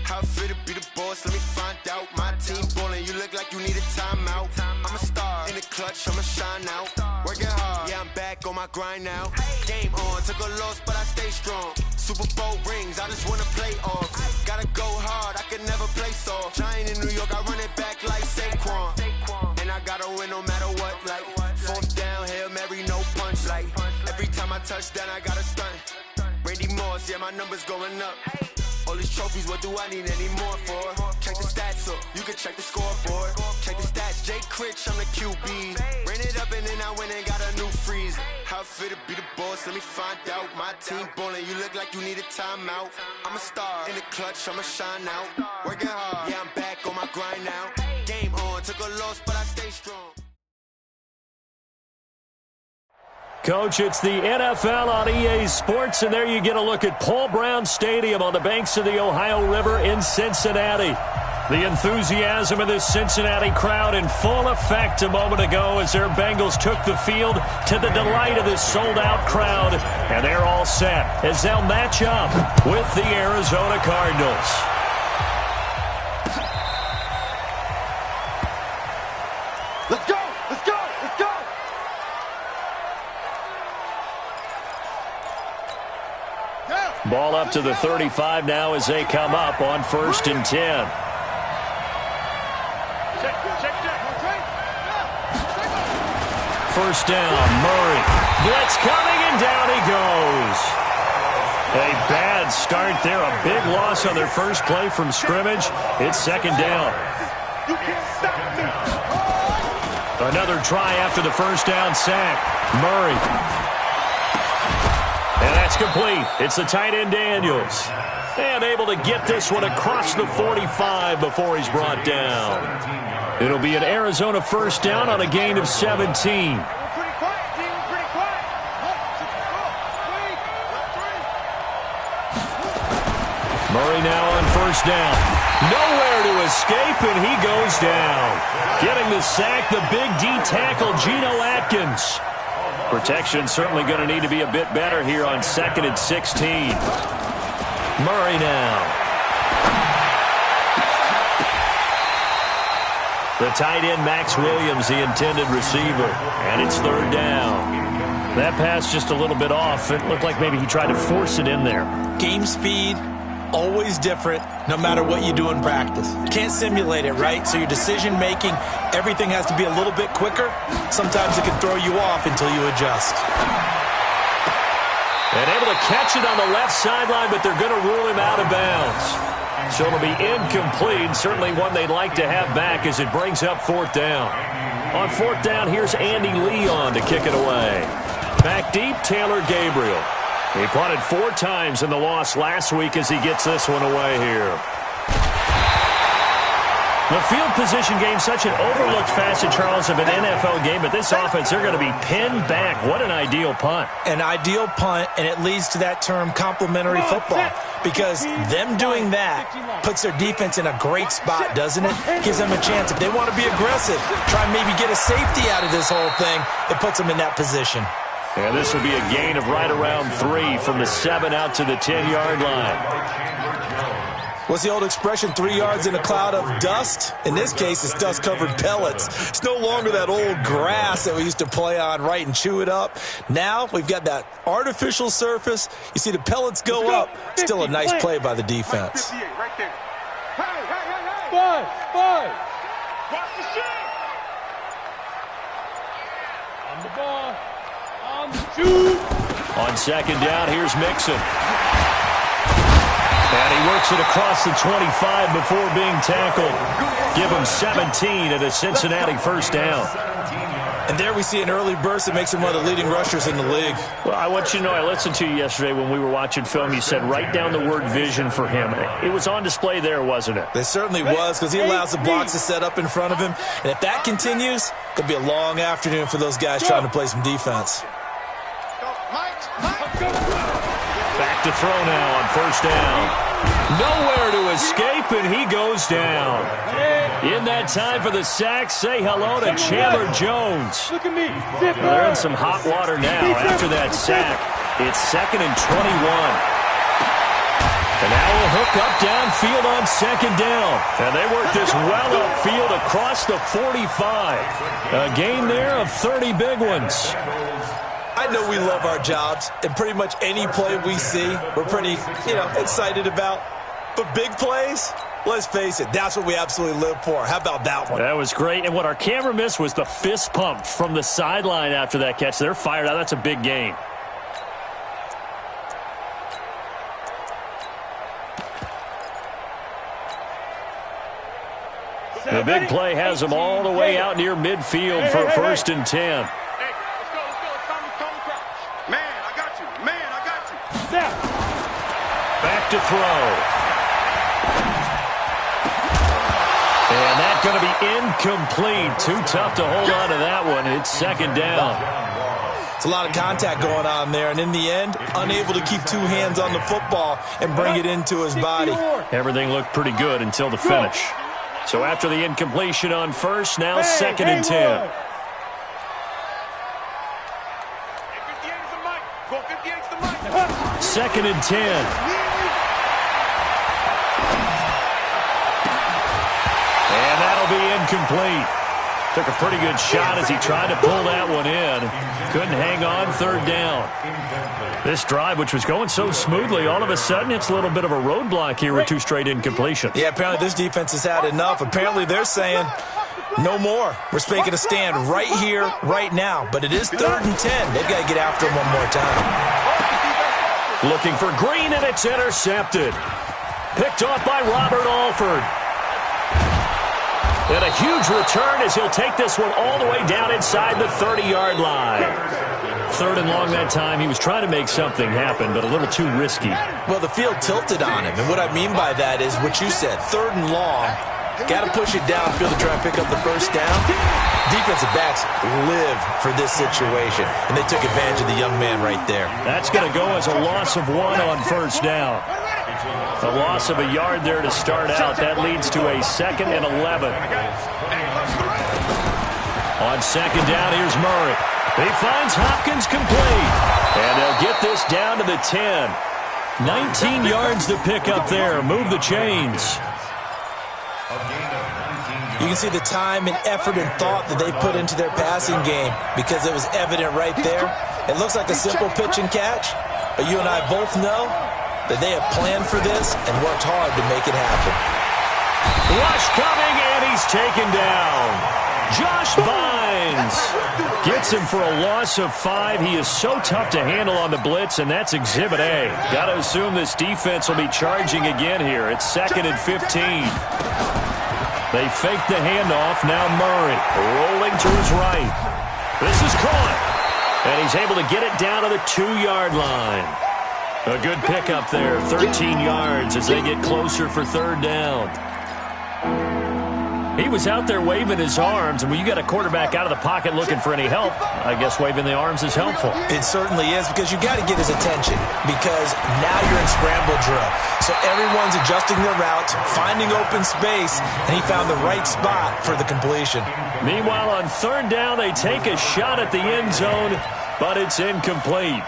How I feel to be the boss, let me find out. My team ballin', you look like you need a timeout. I'm a star, in the clutch, I'ma shine out. Working hard, yeah, I'm back on my grind now. Game on, took a loss, but I stay strong. Super Bowl rings, I just wanna play off. Gotta go hard, I can never play soft. Giant in New York, I run it back like Saquon. And I gotta win no matter what, like fourth down, Hail Mary, no punch. Like every time I touch down, I gotta stunt. Randy Moss, yeah, my numbers going up. All these trophies, what do I need any more for? Check the stats up, you can check the scoreboard. Check the stats, Jay Critch, I'm the QB. Ran it up and then I went and got a new freeze. How I feel to be the boss, let me find out. My team ballin', you look like you need a timeout. I'm a star, in the clutch, I'ma shine out. Working hard, yeah, I'm back on my grind now. Game on, took a loss, but I stay strong. Coach, it's the NFL on EA Sports, and there you get a look at Paul Brown Stadium on the banks of the Ohio River in Cincinnati. The enthusiasm of this Cincinnati crowd in full effect a moment ago as their Bengals took the field to the delight of this sold-out crowd. And they're all set as they'll match up with the Arizona Cardinals. Let's go! Let's go! Let's go! Ball up to the 35 now as they come up on 1st and 10. First down, Murray. Blitz coming, and down he goes. A bad start there. A big loss on their first play from scrimmage. It's 2nd down. Another try after the first down sack. Murray. And that's complete. It's the tight end Daniels. And able to get this one across the 45 before he's brought down. It'll be an Arizona first down on a gain of 17. Murray now on first down. Nowhere to escape, and he goes down. Getting the sack, the big D tackle, Geno Atkins. Protection certainly going to need to be a bit better here on 2nd and 16. Murray now. The tight end, Max Williams, the intended receiver. And it's 3rd down. That pass just a little bit off. It looked like maybe he tried to force it in there. Game speed, always different, no matter what you do in practice. You can't simulate it, right? So your decision-making, everything has to be a little bit quicker. Sometimes it can throw you off until you adjust. And able to catch it on the left sideline, but they're going to rule him out of bounds. So it'll be incomplete, certainly one they'd like to have back as it brings up 4th down. On 4th down, here's Andy Leon to kick it away. Back deep, Taylor Gabriel. He punted 4 times in the loss last week as he gets this one away here. The field position game, such an overlooked facet, Charles, of an NFL game, but this offense, they're going to be pinned back. What an ideal punt. An ideal punt, and it leads to that term complementary football, because them doing that puts their defense in a great spot, doesn't it? Gives them a chance. If they want to be aggressive, try and maybe get a safety out of this whole thing, it puts them in that position. And this will be a gain of right around 3 from the 7 out to the 10-yard line. What's the old expression, 3 yards in a cloud of dust? In this case, it's dust-covered pellets. It's no longer that old grass that we used to play on, right, and chew it up. Now we've got that artificial surface. You see the pellets go up. Still a nice play by the defense. Right there. Five. Watch the shit. On the ball. On the shoot. On 2nd down, here's Mixon. And he works it across the 25 before being tackled. Give him 17 at a Cincinnati first down. And there we see an early burst that makes him one of the leading rushers in the league. Well, I want you to know, I listened to you yesterday when we were watching film. You said write down the word vision for him. It was on display there, wasn't it? It certainly was, because he allows the blocks to set up in front of him. And if that continues, it'll be a long afternoon for those guys trying to play some defense. Back to throw now on first down. Nowhere to escape, and he goes down. In that time for the sack, say hello to Chandler Jones. Look at me. They're in some hot water now after that sack. It's 2nd and 21. And now a hook up downfield on second down. And they work this well upfield across the 45. A gain there of 30 big ones. I know we love our jobs, and pretty much any play we see, we're pretty, excited about. But big plays, let's face it, that's what we absolutely live for. How about that one? That was great. And what our camera missed was the fist pump from the sideline after that catch. They're fired out. That's a big gain. The big play has them all the way out near midfield for first and 10. Back to throw. And that's going to be incomplete. Too tough to hold on to that one. It's second down. It's a lot of contact going on there, and in the end, unable to keep two hands on the football and bring it into his body. Everything looked pretty good until the finish. So after the incompletion on first, now second and 10. Second and 10. And that'll be incomplete. Took a pretty good shot as he tried to pull that one in. Couldn't hang on, third down. This drive, which was going so smoothly, all of a sudden it's a little bit of a roadblock here with two straight incompletions. Yeah, apparently this defense has had enough. Apparently they're saying no more. We're making a stand right here, right now. But it is third and 10. They've got to get after him one more time. Looking for Green, and it's intercepted. Picked off by Robert Alford. And a huge return as he'll take this one all the way down inside the 30-yard line. Third and long that time. He was trying to make something happen, but a little too risky. Well, the field tilted on him, and what I mean by that is what you said, third and long. Got to push it downfield to try and pick up the first down. Defensive backs live for this situation, and they took advantage of the young man right there. That's going to go as a loss of 1 on first down. A loss of a yard there to start out. That leads to a second and 11. On second down, here's Murray. He finds Hopkins complete. And they'll get this down to the 10. 19 yards to pick up there. Move the chains. You can see the time and effort and thought that they put into their passing game because it was evident right there. It looks like a simple pitch and catch, but you and I both know that they have planned for this and worked hard to make it happen. Rush coming, and he's taken down. Josh Bynes gets him for a loss of 5. He is so tough to handle on the blitz, and that's Exhibit A. Got to assume this defense will be charging again here. It's second and 15. They fake the handoff. Now Murray rolling to his right. This is caught. And he's able to get it down to the 2-yard line. A good pickup there. 13 yards as they get closer for third down. He was out there waving his arms, and when you got a quarterback out of the pocket looking for any help, I guess waving the arms is helpful. It certainly is, because you got to get his attention, because now you're in scramble drill. So everyone's adjusting their routes, finding open space, and he found the right spot for the completion. Meanwhile, on third down, they take a shot at the end zone, but it's incomplete.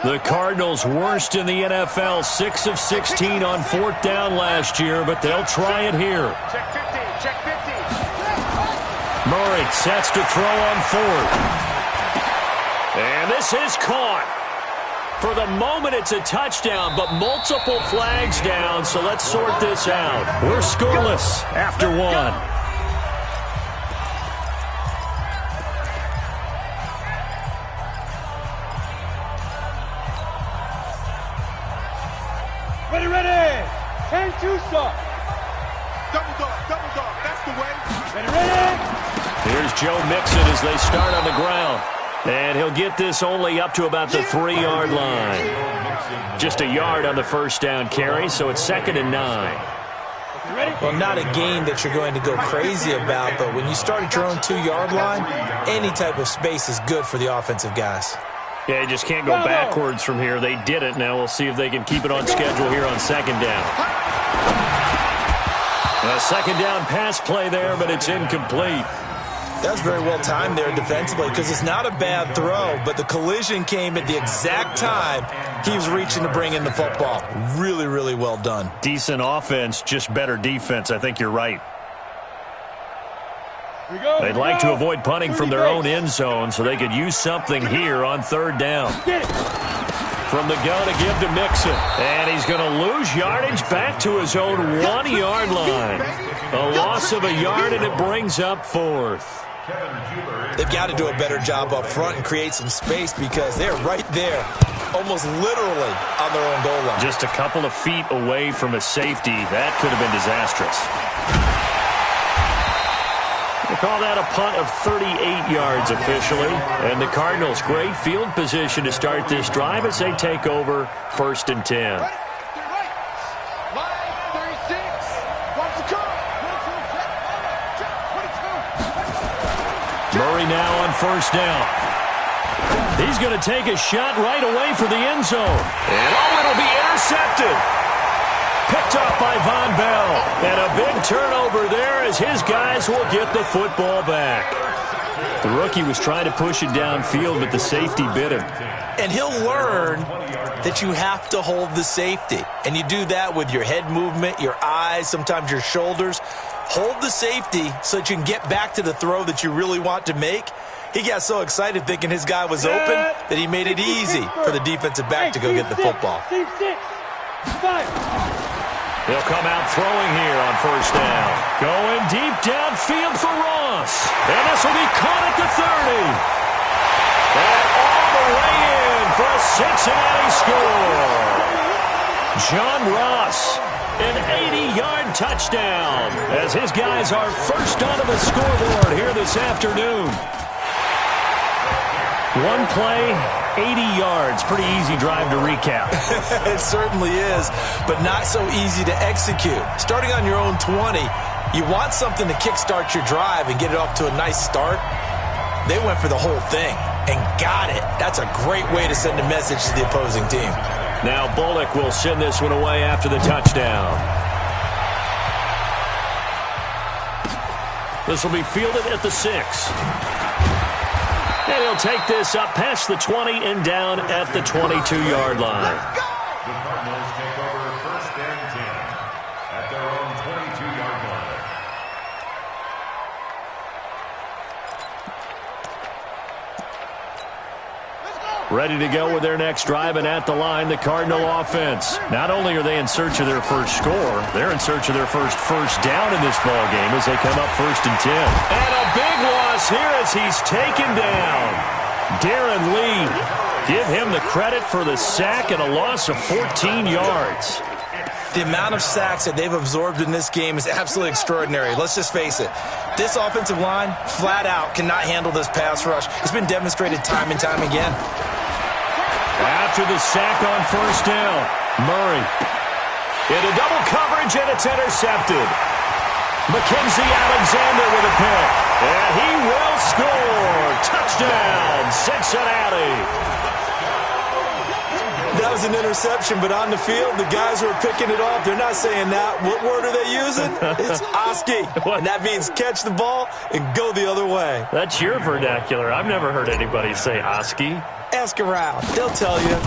The Cardinals worst in the NFL, 6 of 16 on fourth down last year, but they'll try it here. Check 50, check 50. Murray sets to throw on fourth. And this is caught. For the moment, it's a touchdown, but multiple flags down, so let's sort this out. We're scoreless after 1. Ready, ready! And two stop. Double dog, that's the way. Ready. Here's Joe Mixon as they start on the ground. And he'll get this only up to about the 3-yard line. Just a yard on the first down carry, so it's 2nd and 9. Well, not a gain that you're going to go crazy about, but when you start at your own 2-yard line, any type of space is good for the offensive guys. Yeah, you just can't go backwards from here. They did it. Now we'll see if they can keep it on schedule here on 2nd down. A 2nd down pass play there, but it's incomplete. That was very well timed there defensively because it's not a bad throw, but the collision came at the exact time he was reaching to bring in the football. Really, really well done. Decent offense, just better defense. I think you're right. They'd like to avoid punting from their own end zone so they could use something here on 3rd down. From the gun to give to Mixon. And he's going to lose yardage back to his own 1-yard line. A loss of a yard, and it brings up 4th. They've got to do a better job up front and create some space because they're right there, almost literally on their own goal line. Just a couple of feet away from a safety. That could have been disastrous. We'll call that a punt of 38 yards officially. And the Cardinals, great field position to start this drive as they take over 1st and 10. Murray now on 1st down. He's going to take a shot right away for the end zone. And it'll be intercepted. Picked off by Von Bell. And a big turnover there as his guys will get the football back. The rookie was trying to push it downfield, but the safety bit him. And he'll learn that you have to hold the safety. And you do that with your head movement, your eyes, sometimes your shoulders. Hold the safety so that you can get back to the throw that you really want to make. He got so excited thinking his guy was open that he made it easy for the defensive back to go get the football. He'll come out throwing here on 1st down. Going deep downfield for Ross. And this will be caught at the 30. And all the way in for a Cincinnati score. John Ross. An 80-yard touchdown as his guys are first onto the scoreboard here this afternoon. One play, 80 yards. Pretty easy drive to recap. It certainly is, but not so easy to execute. Starting on your own 20, you want something to kickstart your drive and get it off to a nice start. They went for the whole thing and got it. That's a great way to send a message to the opposing team. Now Bullock will send this one away after the touchdown. This will be fielded at the 6. And he'll take this up past the 20 and down at the 22-yard line. The Cardinals take over 1st and 10 at their own 22-yard line. Ready to go with their next drive, and at the line, the Cardinal offense. Not only are they in search of their first score, they're in search of their first down in this ball game as they come up 1st and 10. And a big loss here as he's taken down. Darren Lee, give him the credit for the sack and a loss of 14 yards. The amount of sacks that they've absorbed in this game is absolutely extraordinary. Let's just face it. This offensive line, flat out, cannot handle this pass rush. It's been demonstrated time and time again. After the sack on 1st down, Murray into double coverage, and it's intercepted. Mackenzie Alexander with a pick, and he will score. Touchdown, Cincinnati. That was an interception, but on the field, the guys who are picking it off, they're not saying that. What word are they using? It's Oski, and that means catch the ball and go the other way. That's your vernacular. I've never heard anybody say Oski. Ask around. They'll tell you.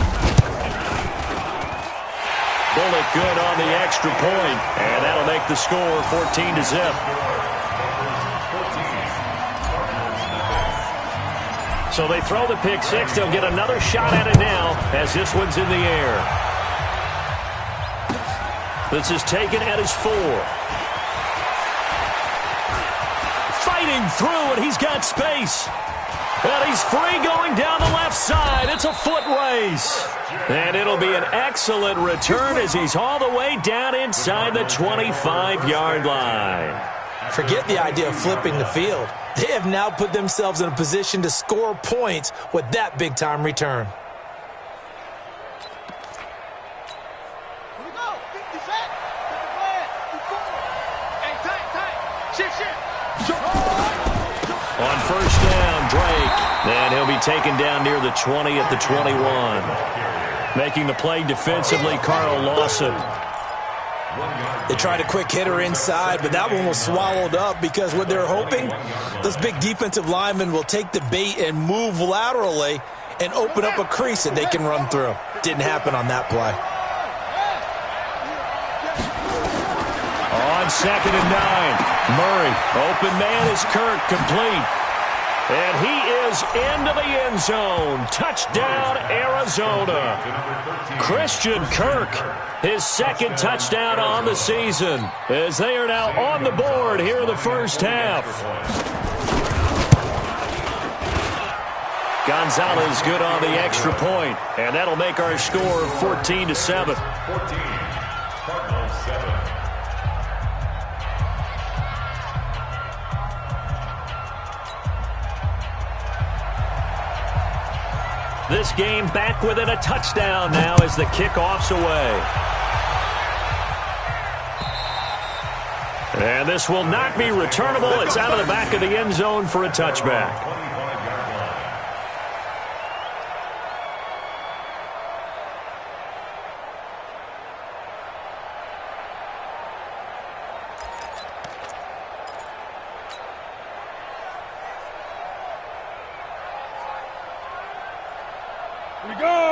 Bullock good on the extra point, and that'll make the score 14-0. So they throw the pick six. They'll get another shot at it now as this one's in the air. This is taken at his 4. Fighting through, and he's got space. And he's free going down the left side. It's a foot race. And it'll be an excellent return as he's all the way down inside the 25-yard line. Forget the idea of flipping the field. They have now put themselves in a position to score points with that big-time return. On first down, Drake. And he'll be taken down near the 20 at the 21. Making the play defensively, Carl Lawson. They tried a quick hitter inside, but that one was swallowed up because what they're hoping, those big defensive linemen will take the bait and move laterally and open up a crease that they can run through. Didn't happen on that play. On 2nd and 9, Murray. Open man is Kirk, complete. And he is into the end zone. Touchdown, Arizona. Christian Kirk, his second touchdown on the season, as they are now on the board here in the first half. Gonzalez good on the extra point, and that'll make our score 14-7. 14, Cardinals 7. This game back within a touchdown now as the kickoff's away. And this will not be returnable. It's out of the back of the end zone for a touchback.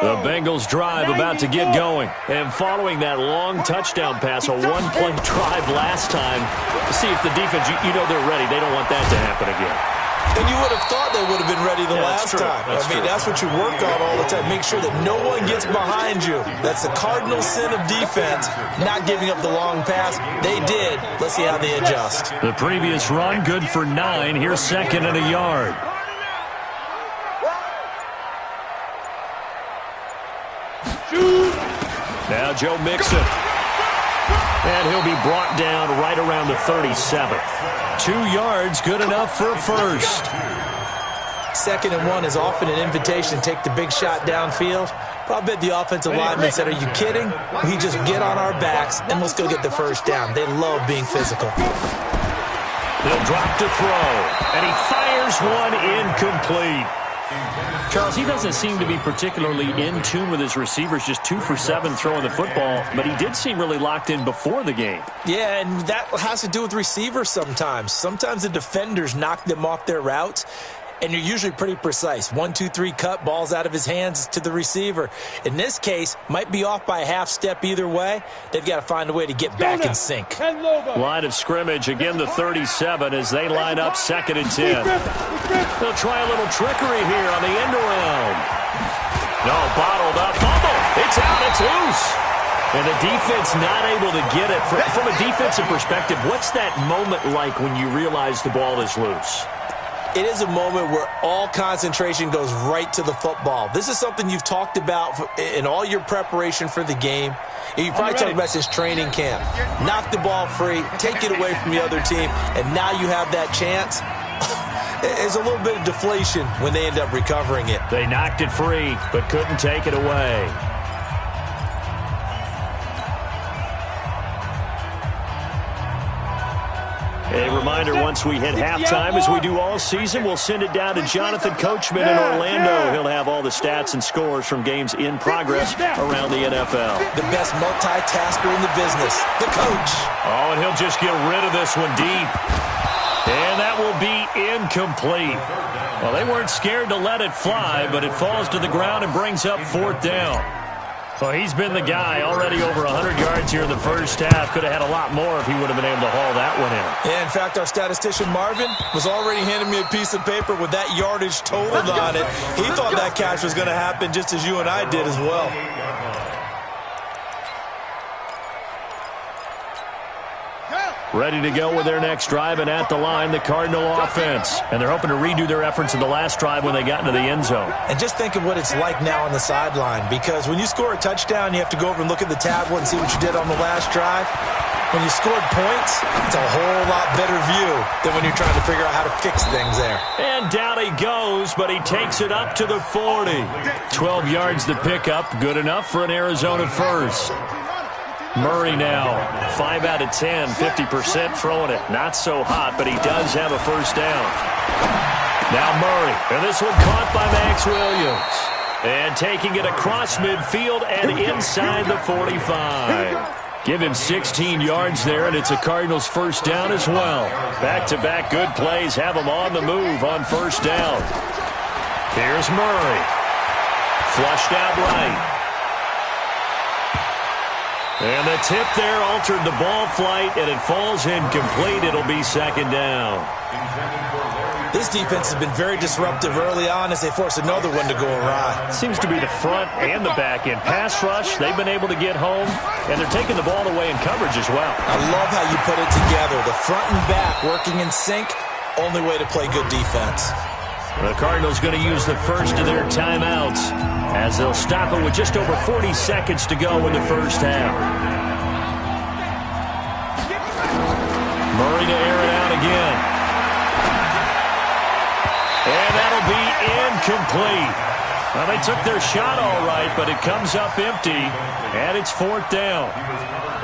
The Bengals drive about to get going. And following that long touchdown pass, a one-play drive last time, see if the defense, you know they're ready. They don't want that to happen again. And you would have thought they would have been ready the last time. That's what you work on all the time. Make sure that no one gets behind you. That's the cardinal sin of defense, not giving up the long pass. They did. Let's see how they adjust. The previous run, good for 9. Here's 2nd and a yard. Now Joe Mixon. And he'll be brought down right around the 37. 2 yards, good enough for a first. 2nd and 1 is often an invitation to take the big shot downfield. But I bet the offensive lineman said, are you kidding? We just get on our backs and let's go get the first down. They love being physical. He'll drop to throw. And he fires one incomplete. Charles, he doesn't seem to be particularly in tune with his receivers, just 2 for 7 throwing the football, but he did seem really locked in before the game. Yeah, and that has to do with receivers sometimes. Sometimes the defenders knock them off their routes, and you're usually pretty precise. 1, 2, 3 cut, balls out of his hands to the receiver. In this case, might be off by a half step either way. They've got to find a way to get back in sync. Line of scrimmage, again the 37 as they line up 2nd and 10. They'll try a little trickery here on the end around. No, bottled up. Fumble. It's out. It's loose. And the defense not able to get it. From a defensive perspective, what's that moment like when you realize the ball is loose? It is a moment where all concentration goes right to the football. This is something you've talked about in all your preparation for the game. You've probably talked about since training camp. Knock the ball free, take it away from the other team, and now you have that chance. There's a little bit of deflation when they end up recovering it. They knocked it free, but couldn't take it away. A reminder, once we hit halftime, as we do all season, we'll send it down to Jonathan Coachman in Orlando. He'll have all the stats and scores from games in progress around the NFL. The best multitasker in the business, the coach. Oh, and he'll just get rid of this one deep. And that will be incomplete. Well, they weren't scared to let it fly, but it falls to the ground and brings up 4th down. Well, he's been the guy, already over 100 yards here in the first half. Could have had a lot more if he would have been able to haul that one in. Yeah, in fact, our statistician Marvin was already handing me a piece of paper with that yardage totaled on it. He thought that catch was going to happen just as you and I did as well. ready to go with their next drive, and at the line, the Cardinal offense. And they're hoping to redo their efforts in the last drive when they got into the end zone. And just think of what it's like now on the sideline, because when you score a touchdown, you have to go over and look at the tablet and see what you did on the last drive. When you scored points, it's a whole lot better view than when you're trying to figure out how to fix things there. And down he goes, but he takes it up to the 40. 12 yards to pick up, good enough for an Arizona first. Murray now, 5 out of 10, 50% throwing it. Not so hot, but he does have a first down. Now Murray, and this one caught by Max Williams. And taking it across midfield and inside the 45. Give him 16 yards there, and it's a Cardinals first down as well. Back-to-back good plays have him on the move on first down. Here's Murray. Flushed out right. And the tip there altered the ball flight, and it falls incomplete. It'll be second down. This defense has been very disruptive early on as they force another one to go awry. Seems to be the front and the back end. Pass rush, they've been able to get home, and they're taking the ball away in coverage as well. I love how you put it together. The front and back working in sync, only way to play good defense. The Cardinals going to use the first of their timeouts as they'll stop it with just over 40 seconds to go in the first half. Murray to air it out again. And that'll be incomplete. Well, they took their shot all right, but it comes up empty, and it's fourth down.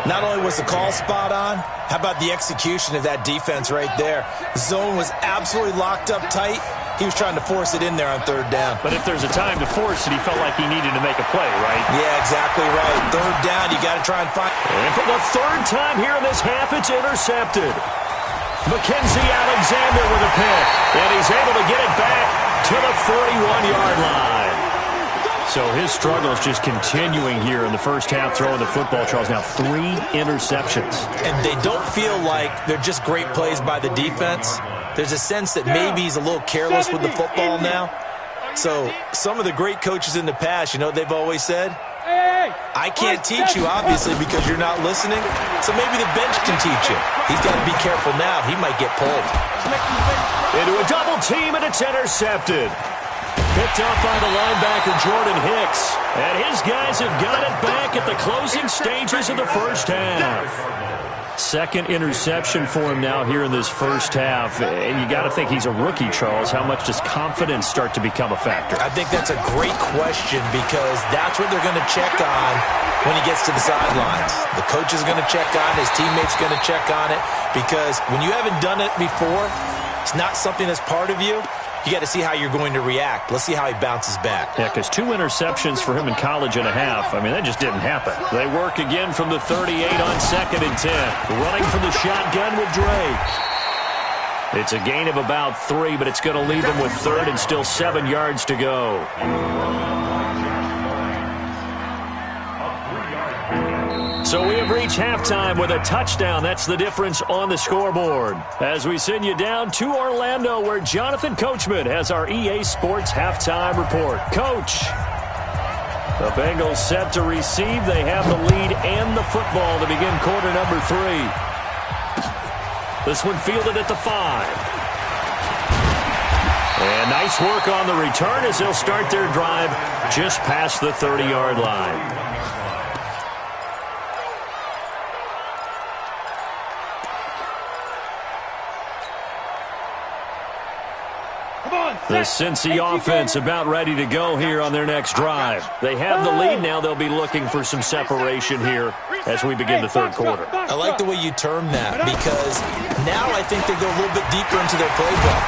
Not only was the call spot on, how about the execution of that defense right there? The zone was absolutely locked up tight. He was trying to force it in there on third down. But if there's a time to force it, he felt like he needed to make a play, right? Yeah, exactly right. Third down, you got to try and find. And for the third time here in this half, it's intercepted. Mackenzie Alexander with a pick, and he's able to get it back to the 41-yard line. So his struggle is just continuing here in the first half, throwing the football. Charles, now 3 interceptions. And they don't feel like they're just great plays by the defense. There's a sense that maybe he's a little careless with the football now. So some of the great coaches in the past, you know what they've always said? I can't teach you, obviously, because you're not listening. So maybe the bench can teach you. He's got to be careful now. He might get pulled. Into a double team, and it's intercepted. Picked up by the linebacker, Jordan Hicks. And his guys have got it back at the closing stages of the first half. Second interception for him now here in this first half. And you got to think he's a rookie, Charles. How much does confidence start to become a factor? I think that's a great question because that's what they're going to check on when he gets to the sidelines. The coach is going to check on it. His teammates are going to check on it because when you haven't done it before, it's not something that's part of you. You got to see how you're going to react. Let's see how he bounces back. Yeah, because 2 interceptions for him in college and a half. I mean, that just didn't happen. They work again from the 38 on 2nd and 10. Running from the shotgun with Drake. It's a gain of about 3, but it's going to leave him with 3rd and still 7 yards to go. So we have reached halftime with a touchdown. That's the difference on the scoreboard. As we send you down to Orlando, where Jonathan Coachman has our EA Sports halftime report. Coach, the Bengals set to receive. They have the lead and the football to begin quarter number 3. This one fielded at the 5. And nice work on the return as they'll start their drive just past the 30-yard line. The Cincy offense about ready to go here on their next drive. They have the lead now. They'll be looking for some separation here as we begin the third quarter. I like the way you term that because now I think they go a little bit deeper into their playbook.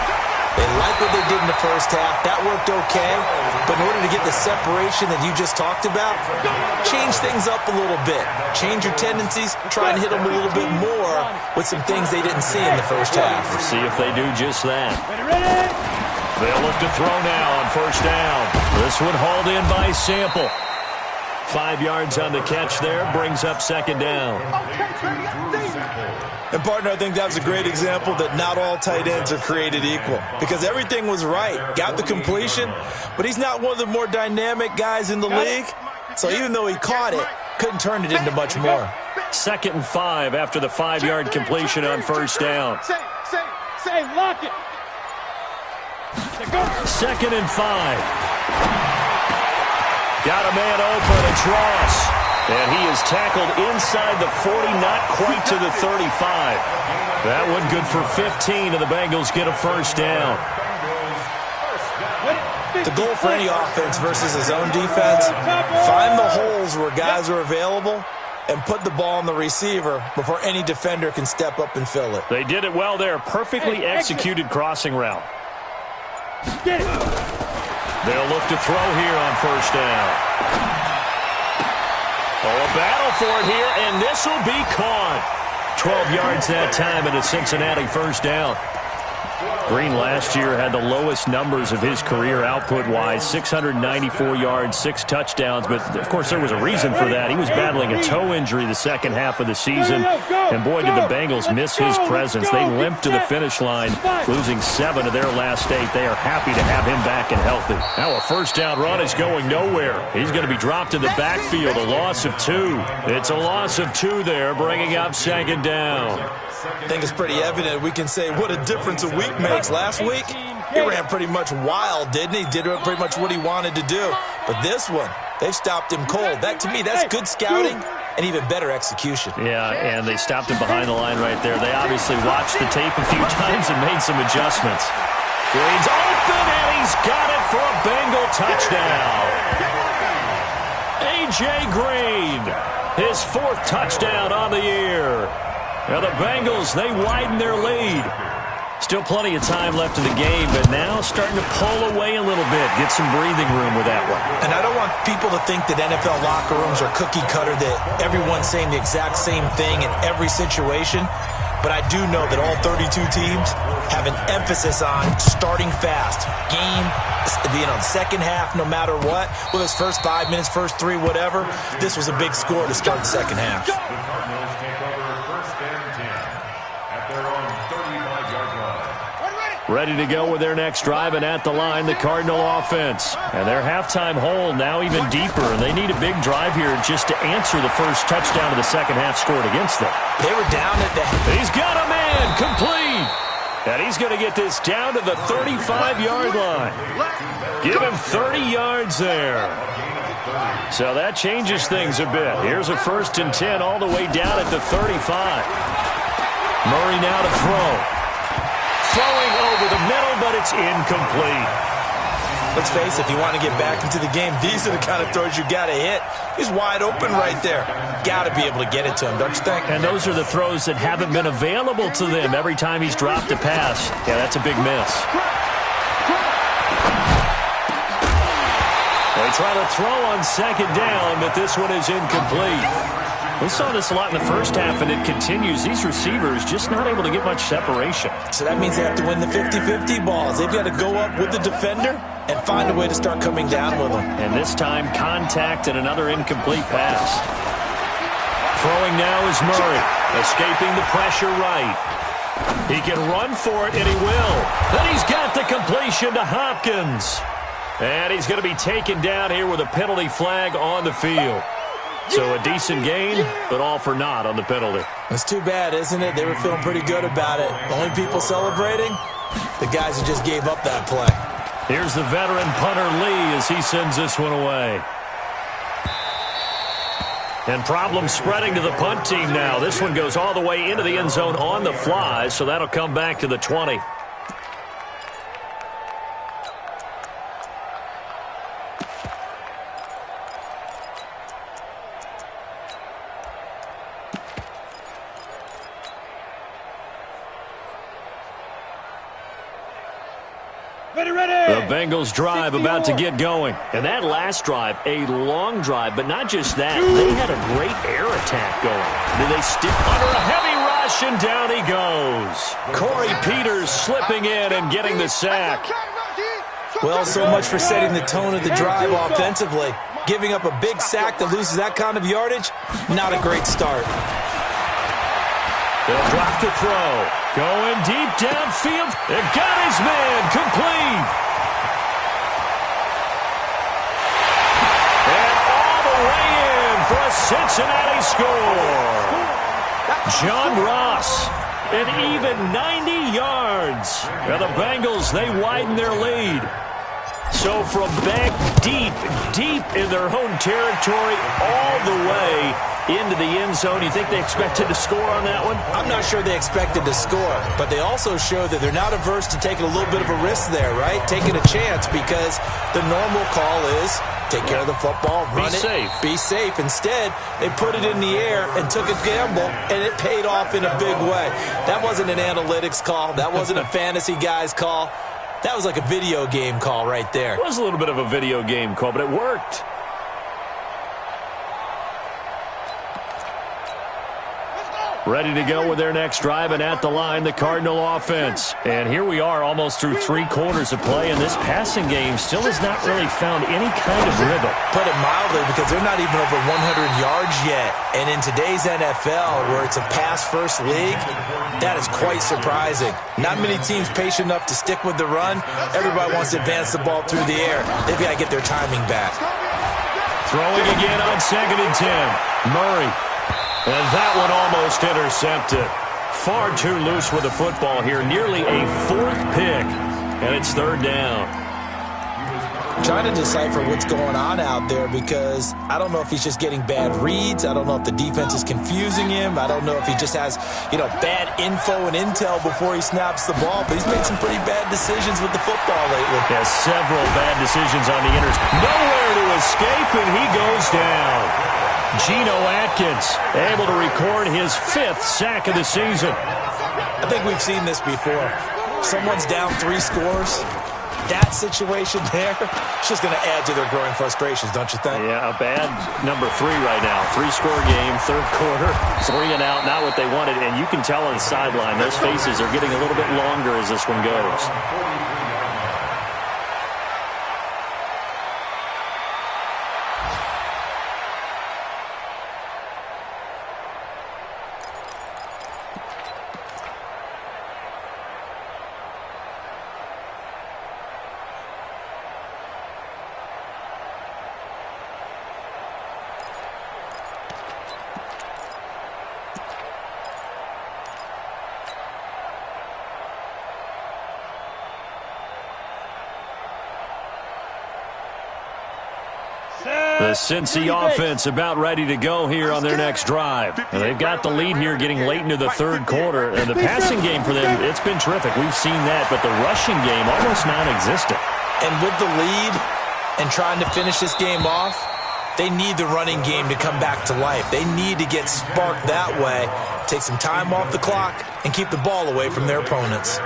They like what they did in the first half. That worked okay. But in order to get the separation that you just talked about, change things up a little bit. Change your tendencies. Try and hit them a little bit more with some things they didn't see in the first half. We'll see if they do just that. They'll look to throw now on first down. This one hauled in by Sample. 5 yards on the catch there, brings up second down. And, partner, I think that was a great example that not all tight ends are created equal because everything was right. Got the completion, but he's not one of the more dynamic guys in the league. So even though he caught it, couldn't turn it into much more. 2nd and 5 after the 5-yard completion on first down. Say, lock it. 2nd and 5. Got a man open. It's Ross. And he is tackled inside the 40, not quite to the 35. That one good for 15, and the Bengals get a first down. The goal for any offense versus his own defense, find the holes where guys are available and put the ball on the receiver before any defender can step up and fill it. They did it well there. Perfectly executed crossing route. They'll look to throw here on first down. Oh, a battle for it here, and this will be caught. 12 yards that time and a Cincinnati first down. Green last year had the lowest numbers of his career output-wise, 694 yards, 6 touchdowns. But, of course, there was a reason for that. He was battling a toe injury the second half of the season. And, boy, did the Bengals miss his presence. They limped to the finish line, losing 7 of their last 8. They are happy to have him back and healthy. Now a first down run is going nowhere. He's going to be dropped in the backfield, a loss of 2. It's a loss of 2 there, bringing up 2nd down. I think it's pretty evident. We can say what a difference a week makes. Last week, he ran pretty much wild, didn't he? Did pretty much what he wanted to do. But this one, they stopped him cold. That, to me, that's good scouting and even better execution. Yeah, and they stopped him behind the line right there. They obviously watched the tape a few times and made some adjustments. Green's open, and he's got it for a Bengal touchdown. A.J. Green, his 4th touchdown on the year. Now the Bengals, they widen their lead. Still plenty of time left in the game, but now starting to pull away a little bit. Get some breathing room with that one. And I don't want people to think that NFL locker rooms are cookie cutter, that everyone's saying the exact same thing in every situation. But I do know that all 32 teams have an emphasis on starting fast. Game, second half, no matter what. Whether it's first 5 minutes, first 3, whatever. This was a big score to start the second half. The Cardinals take over 1st and 10 at their own 35-yard line. Ready to go with their next drive, and at the line, the Cardinal offense. And their halftime hole now even deeper, and they need a big drive here just to answer the first touchdown of the second half scored against them. They were down at the... He's got a man, complete. And he's going to get this down to the 35-yard line. Give him 30 yards there. So that changes things a bit. Here's a 1st and 10 all the way down at the 35. Murray now to throw. Throwing over the middle, but it's incomplete. Let's face it, if you want to get back into the game, these are the kind of throws you got to hit. He's wide open right there. Got to be able to get it to him, don't you think? And those are the throws that haven't been available to them every time he's dropped a pass. Yeah, that's a big miss. They try to throw on 2nd down, but this one is incomplete. We saw this a lot in the first half, and it continues. These receivers just not able to get much separation. So that means they have to win the 50-50 balls. They've got to go up with the defender and find a way to start coming down with them. And this time, contact and another incomplete pass. Throwing now is Murray, escaping the pressure right. He can run for it, and he will. Then he's got the completion to Hopkins. And he's going to be taken down here with a penalty flag on the field. So a decent gain, but all for naught on the penalty. It's too bad, isn't it? They were feeling pretty good about it. The only people celebrating, the guys who just gave up that play. Here's the veteran punter Lee as he sends this one away. And problems spreading to the punt team now. This one goes all the way into the end zone on the fly, so that'll come back to the 20. The Bengals drive about to get going. And that last drive, a long drive, but not just that. They had a great air attack going. Then they stick under a heavy rush, and down he goes. Corey Peters slipping in and getting the sack. Well, so much for setting the tone of the drive offensively. Giving up a big sack that loses that kind of yardage, not a great start. They'll drop to throw. Going deep downfield. It got his man complete. And all the way in for a Cincinnati score. John Ross, an even 90 yards. And the Bengals, they widen their lead. So from back deep in their own territory all the way into the end zone, you think they expected to score on that one? I'm not sure they expected to score, but they also show that they're not averse to taking a little bit of a risk there, right? Taking a chance, because the normal call is take care of the football, run it, be safe. Instead, they put it in the air and took a gamble, and it paid off in a big way. That wasn't an analytics call. That wasn't a fantasy guy's call. That was like a video game call right there. It was a little bit of a video game call, but it worked. Ready to go with their next drive, and at the line, the Cardinal offense. And here we are almost through 3 quarters of play, and this passing game still has not really found any kind of rhythm. Put it mildly, because they're not even over 100 yards yet. And in today's NFL, where it's a pass-first league, that is quite surprising. Not many teams patient enough to stick with the run. Everybody wants to advance the ball through the air. They've got to get their timing back. Throwing again on 2nd and 10. Murray. And that one almost intercepted. Far too loose with the football here. Nearly a 4th pick. And it's 3rd down. I'm trying to decipher what's going on out there, because I don't know if he's just getting bad reads. I don't know if the defense is confusing him. I don't know if he just has, bad info and intel before he snaps the ball. But he's made some pretty bad decisions with the football lately. Yeah, several bad decisions on the nowhere to escape, and he goes down. Geno Atkins able to record his 5th sack of the season. I think we've seen this before. Someone's down 3 scores. That situation there, it's just going to add to their growing frustrations, don't you think? Yeah, a bad number 3 right now. 3-score game, 3rd quarter, 3 and out, not what they wanted. And you can tell on the sideline, those faces are getting a little bit longer as this one goes. The Cincy offense about ready to go here on their next drive. And they've got the lead here getting late into the 3rd quarter. And the passing game for them, it's been terrific. We've seen that, but the rushing game almost non-existent. And with the lead and trying to finish this game off, they need the running game to come back to life. They need to get sparked that way, take some time off the clock, and keep the ball away from their opponents.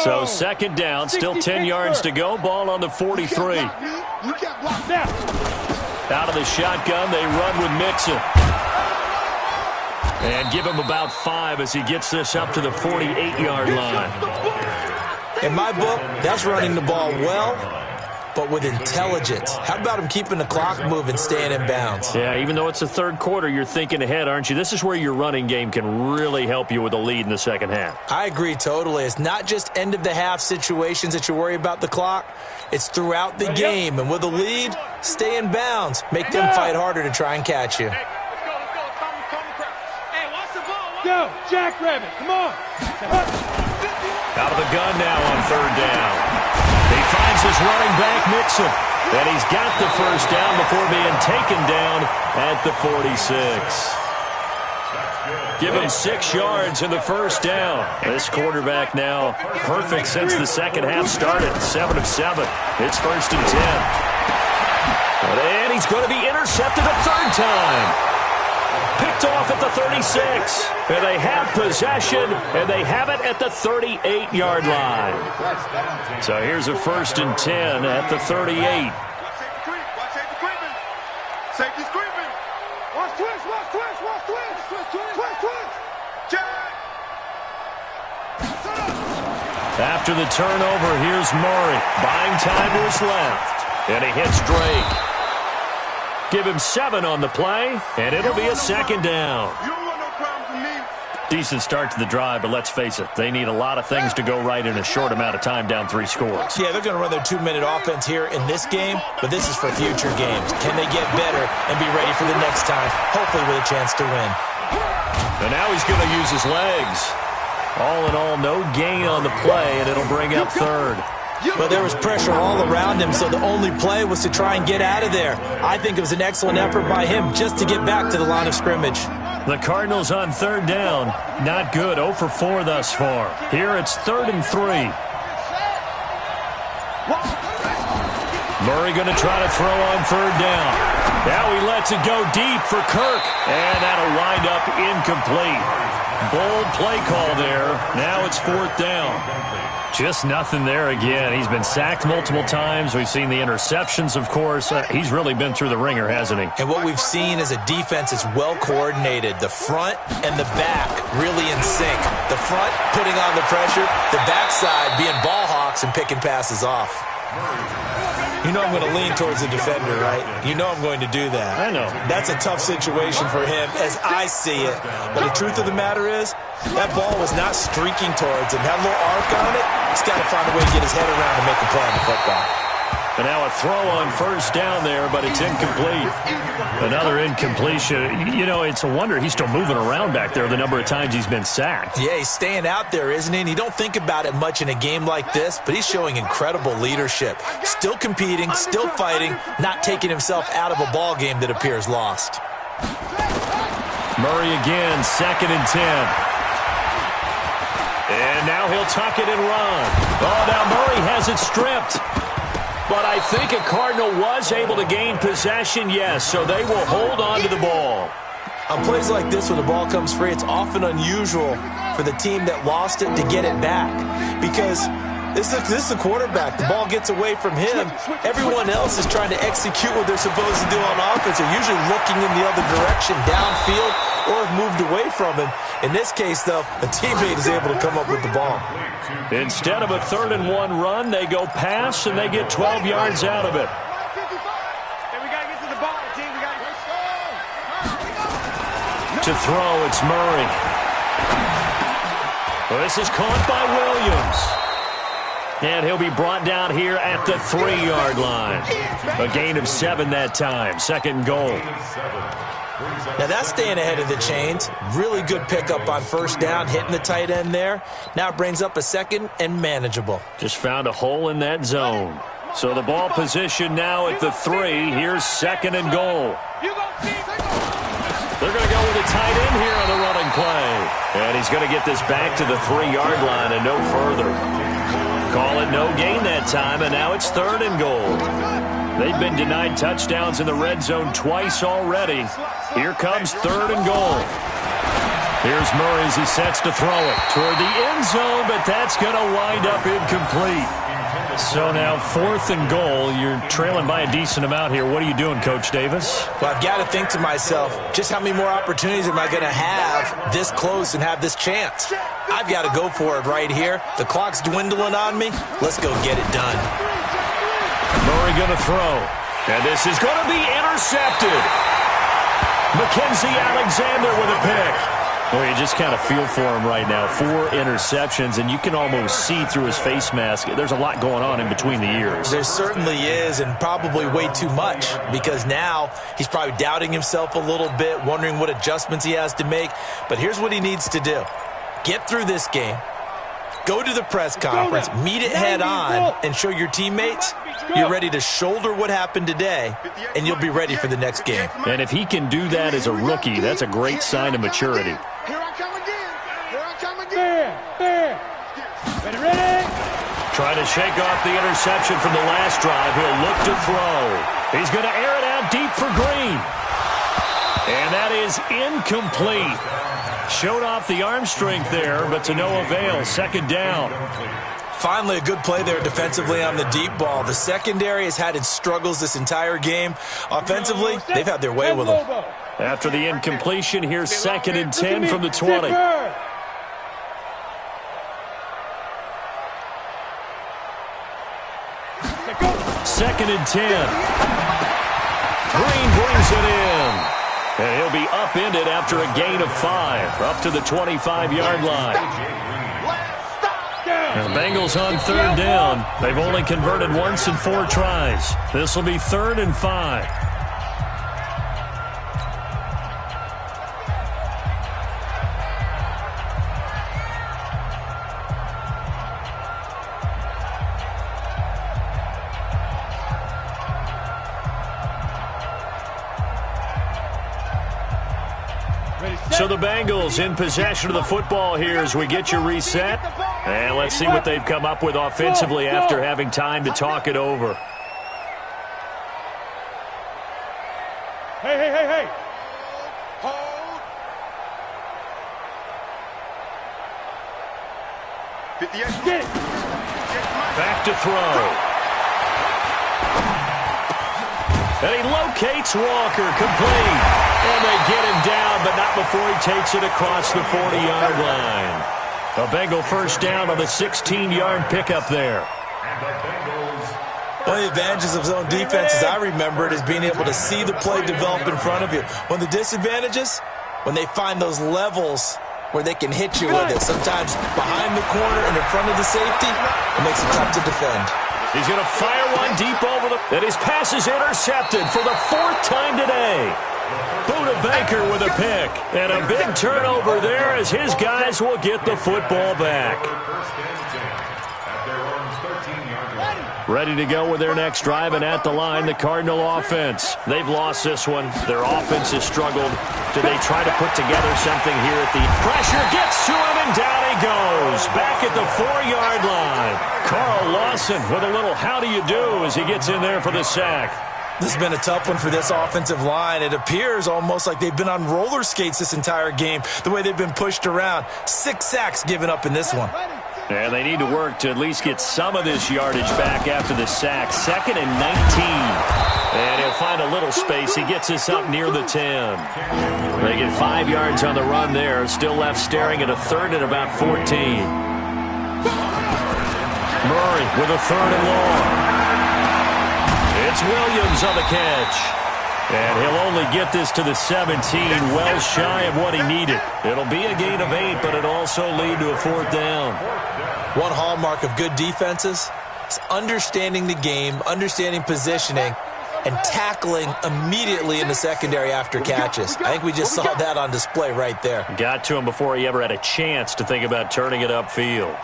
So 2nd down, still 10 yards to go. Ball on the 43. Out of the shotgun, they run with Mixon. And give him about 5 as he gets this up to the 48-yard line. In my book, that's running the ball well, but with intelligence. How about him keeping the clock moving, staying in bounds? Yeah, even though it's the 3rd quarter, you're thinking ahead, aren't you? This is where your running game can really help you with a lead in the 2nd half. I agree totally. It's not just end-of-the-half situations that you worry about the clock. It's throughout the game. And with a lead, stay in bounds. Make them fight harder to try and catch you. Hey, watch the ball. Go, Jackrabbit, come on. Out of the gun now on 3rd down. He finds his running back, Mixon, and he's got the 1st down before being taken down at the 46. Give him 6 yards in the 1st down. This quarterback now perfect since the 2nd half started, 7 of 7. It's 1st and 10. And he's going to be intercepted a 3rd time. Picked off at the 36. And they have possession, and they have it at the 38-yard line. So here's a 1st and 10 at the 38. Watch safety creeping. Safety's creeping. Watch twist, watch twist, watch twist. Twist. Jack. After the turnover, here's Murray. Buying time to his left. And he hits Drake. Give him 7 on the play, and it'll be a 2nd down. You don't want no problems with me. Decent start to the drive, but let's face it, they need a lot of things to go right in a short amount of time down 3 scores. Yeah, they're going to run their 2-minute offense here in this game, but this is for future games. Can they get better and be ready for the next time, hopefully with a chance to win? And now he's going to use his legs. All in all, no gain on the play, and it'll bring up third. But there was pressure all around him, so the only play was to try and get out of there. I think it was an excellent effort by him just to get back to the line of scrimmage. The Cardinals on third down. Not good. 0 for 4 thus far. Here it's 3rd and 3. Murray going to try to throw on third down. Now he lets it go deep for Kirk. And that'll wind up incomplete. Bold play call there. Now it's 4th down. Just nothing there again. He's been sacked multiple times. We've seen the interceptions, of course. He's really been through the ringer, hasn't he? And what we've seen is a defense that's well coordinated. The front and the back really in sync. The front putting on the pressure. The backside being ball hawks and picking passes off. You know I'm going to lean towards the defender, right? You know I'm going to do that. I know. That's a tough situation for him as I see it. But the truth of the matter is, that ball was not streaking towards him. Had a little arc on it. He's got to find a way to get his head around and make a play on the football. And now a throw on first down there, but it's incomplete. Another incompletion. You know, it's a wonder he's still moving around back there the number of times he's been sacked. Yeah, he's staying out there, isn't he? And you don't think about it much in a game like this, but he's showing incredible leadership. Still competing, still fighting, not taking himself out of a ball game that appears lost. Murray again, 2nd and 10. And now he'll tuck it and run. Oh, now Murray has it stripped. But I think a Cardinal was able to gain possession, yes, so they will hold on to the ball. On plays like this, when the ball comes free, it's often unusual for the team that lost it to get it back. Because this is the quarterback. The ball gets away from him. Everyone else is trying to execute what they're supposed to do on offense. They're usually looking in the other direction, downfield, or have moved away from him. In this case, though, a teammate is able to come up with the ball. Instead of a 3rd and 1 run, they go pass, and they get 12 yards out of it. To throw, it's Murray. Well, this is caught by Williams. And he'll be brought down here at the 3-yard line. A gain of 7 that time. 2nd and goal. Now that's staying ahead of the chains. Really good pickup on first down, hitting the tight end there. Now it brings up a 2nd and manageable. Just found a hole in that zone. So the ball position now at the 3. Here's 2nd and goal. They're going to go with a tight end here on the running play. And he's going to get this back to the 3-yard line and no further. Call it no gain that time, and now it's 3rd and goal. They've been denied touchdowns in the red zone twice already. Here comes 3rd and goal. Here's Murray as he sets to throw it toward the end zone, but that's going to wind up incomplete. So now 4th and goal. You're trailing by a decent amount here. What are you doing, Coach Davis? Well, I've got to think to myself, just how many more opportunities am I going to have this close and have this chance? I've got to go for it right here. The clock's dwindling on me. Let's go get it done. Murray going to throw. And this is going to be intercepted. Mackenzie Alexander with a pick. Well, you just kind of feel for him right now. 4 interceptions, and you can almost see through his face mask. There's a lot going on in between the ears. There certainly is, and probably way too much, because now he's probably doubting himself a little bit, wondering what adjustments he has to make. But here's what he needs to do. Get through this game. Go to the press conference, meet it head on, and show your teammates you're ready to shoulder what happened today, and you'll be ready for the next game. And if he can do that as a rookie, that's a great sign of maturity. Here I come again. Here I come again. Ready? Try to shake off the interception from the last drive. He'll look to throw. He's going to air it out deep for Green. And that is incomplete. Showed off the arm strength there, but to no avail. 2nd down. Finally, a good play there defensively on the deep ball. The secondary has had its struggles this entire game. Offensively, they've had their way with them. After the incompletion, here's 2nd and 10 from the 20. 2nd and 10. Green brings it in. And he'll be upended after a gain of 5, up to the 25-yard line. And the Bengals on 3rd down. They've only converted once in 4 tries. This will be 3rd and 5. So the Bengals in possession of the football here as we get you reset. And let's see what they've come up with offensively after having time to talk it over. Hey. Hold. 58. Back to throw. And he locates Walker, complete. And they get him down, but not before he takes it across the 40-yard line. A Bengal first down on the 16-yard pickup there. One of the advantages of zone defense, as I remember it, is being able to see the play develop in front of you. One of the disadvantages, when they find those levels where they can hit you with it. Sometimes behind the corner and in front of the safety, it makes it tough to defend. He's going to fire one deep over the... And his pass is intercepted for the 4th time today. Buda Baker with a pick. And a big turnover there as his guys will get the football back. Ready to go with their next drive, and at the line, the Cardinal offense. They've lost this one. Their offense has struggled. Do they try to put together something here at the... Pressure gets to him, and down he goes. Back at the 4-yard line. Carl Lawson with a little how do you do as he gets in there for the sack. This has been a tough one for this offensive line. It appears almost like they've been on roller skates this entire game, the way they've been pushed around. 6 sacks given up in this one. And they need to work to at least get some of this yardage back after the sack. 2nd and 19. And he'll find a little space. He gets us up near the 10. They get 5 yards on the run there. Still left staring at a 3rd and about 14. Murray with a 3rd and long. It's Williams on the catch. And he'll only get this to the 17, well shy of what he needed. It'll be a gain of 8, but it'll also lead to a 4th down. One hallmark of good defenses is understanding the game, understanding positioning, and tackling immediately in the secondary after catches. I think we just saw that on display right there. Got to him before he ever had a chance to think about turning it upfield.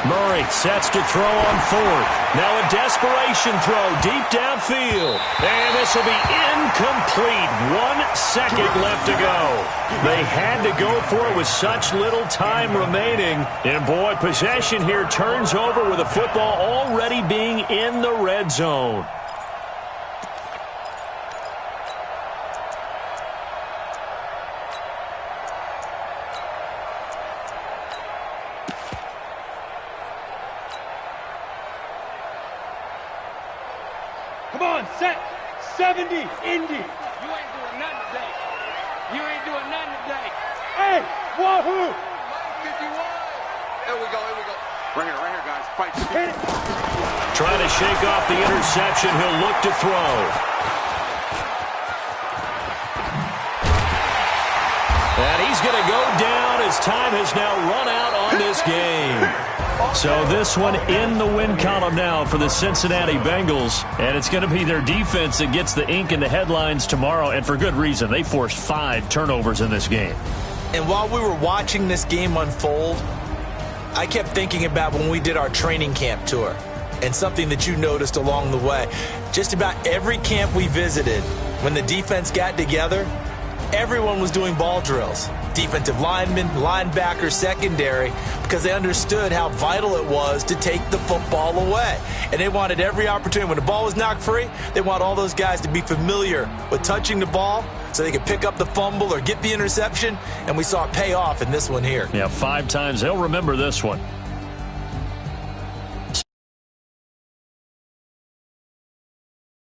Murray sets to throw on 4th. Now a desperation throw deep downfield. And this will be incomplete. 1 second left to go. They had to go for it with such little time remaining. And boy, possession here turns over with the football already being in the red zone. Come on, set. 70, Indy. You ain't doing nothing today. You ain't doing nothing today. Hey, wahoo! 51. Here we go. Right here, guys. Fight. Hit it. Trying to shake off the interception. He'll look to throw. And he's going to go down as time has now run out on this game. So this one in the win column now for the Cincinnati Bengals. And it's going to be their defense that gets the ink in the headlines tomorrow. And for good reason. They forced 5 turnovers in this game. And while we were watching this game unfold, I kept thinking about when we did our training camp tour. And something that you noticed along the way. Just about every camp we visited, when the defense got together, everyone was doing ball drills. Defensive linemen, linebackers, secondary, because they understood how vital it was to take the football away. And they wanted every opportunity. When the ball was knocked free, they want all those guys to be familiar with touching the ball so they could pick up the fumble or get the interception. And we saw it pay off in this one here. Yeah, 5 times. They'll remember this one.